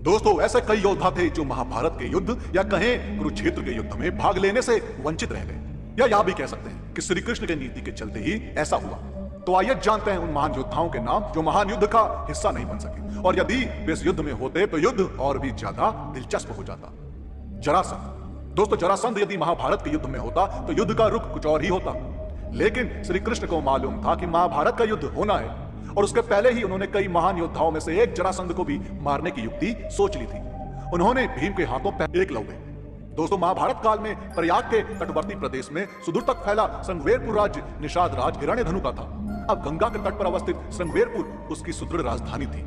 दोस्तों, ऐसे कई योद्धा थे जो महाभारत के युद्ध या कहें कुरुक्षेत्र के युद्ध में भाग लेने से वंचित रह गए, या यह भी कह सकते हैं कि श्री कृष्ण की नीति के चलते ही ऐसा हुआ। तो आइए जानते हैं उन महान योद्धाओं के नाम जो महान युद्ध का हिस्सा नहीं बन सके, और यदि वे इस युद्ध में होते तो युद्ध और भी ज्यादा दिलचस्प हो जाता। जरासंध। दोस्तों, जरासंध यदि महाभारत के युद्ध में होता तो युद्ध का रुख कुछ और ही होता, लेकिन श्री कृष्ण को मालूम था कि महाभारत का युद्ध होना है, और उसके पहले ही उन्होंने कई महान योद्धाओं में से एक जरासंध को भी मारने की युक्ति सोच ली थी। उन्होंने भीम के हाथों एकलव्य। दोस्तों, महाभारत काल में प्रयाग के तटवर्ती प्रदेश में सुदूर तक फैला श्रृंगवेरपुर राज्य निषाद राज हिरण्यधनु का था। अब गंगा के तट पर अवस्थित श्रृंगवेरपुर उसकी सुदृढ़ राजधानी थी।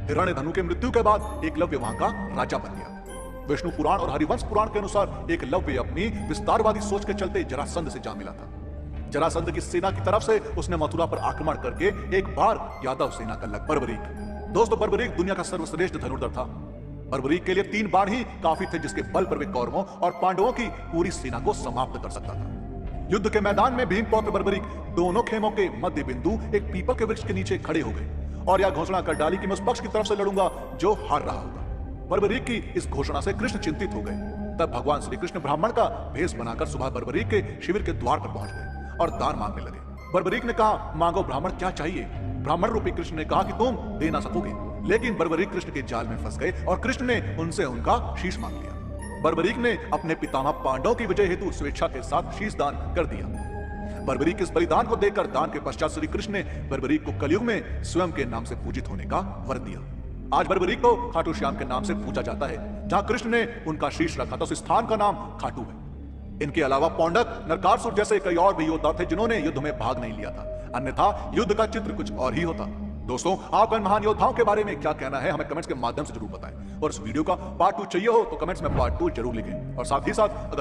हिरण्यधनु के मृत्यु के बाद एकलव्य वहां का राजा बन गया। विष्णु पुराण और हरिवंश पुराण के अनुसार एकलव्य अपनी विस्तारवादी सोच के चलते जरासंध से जा मिला था। जरासंध की सेना की तरफ से उसने मथुरा पर आक्रमण करके एक बार यादव सेना का लग बर्बरीक। दोस्तों, बर्बरीक दुनिया का सर्वश्रेष्ठ धनुर्धर था। बर्बरीक के लिए 3 बाण ही काफी थे, जिसके बल पर वे कौरवों और पांडवों की पूरी सेना को समाप्त कर सकता था। युद्ध के मैदान में भीम पौत्र बर्बरीक दोनों खेमों के मध्य बिंदु एक पीपल के वृक्ष के नीचे खड़े हो गए और यह घोषणा कर डाली कि मैं उस पक्ष की तरफ से लड़ूंगा जो हार रहा होगा। बर्बरीक की इस घोषणा से कृष्ण चिंतित हो गए। तब भगवान श्री कृष्ण ब्राह्मण का भेष बनाकर सुबह बर्बरीक के शिविर के द्वार पर पहुंच गए और दान मांगने लगे। बर्बरीक ने कहा, मांगो ब्राह्मण, क्या चाहिए? ब्राह्मण रूपी कृष्ण ने कहा कि तुम दे ना सकोगे, लेकिन बर्बरीक कृष्ण के जाल में फंस गए और कृष्ण ने उनसे उनका शीश मांग लिया। बर्बरीक ने अपने पितामह पांडवों की विजय हेतु स्वेच्छा के साथ शीश दान कर दिया। बर्बरीक के इस बलिदान को देखकर दान के पश्चात श्री कृष्ण ने बर्बरीक को कलयुग में स्वयं के नाम से पूजित होने का वर दिया। आज बर्बरीक को खाटू श्याम के नाम से पूजा जाता है। जहां कृष्ण ने उनका शीश रखा था उस स्थान का नाम खाटू है। इनके अलावा पौंडक, नरकासुर जैसे कई और भी योद्धा थे जिन्होंने युद्ध में भाग नहीं लिया था, अन्यथा युद्ध का चित्र कुछ और ही होता। दोस्तों, आपका इन महान योद्धाओं के बारे में क्या कहना है, हमें कमेंट्स के माध्यम से जरूर बताएं। और इस वीडियो का पार्ट 2 चाहिए हो तो कमेंट्स में पार्ट 2 जरूर लिखें। और साथ ही साथ अगर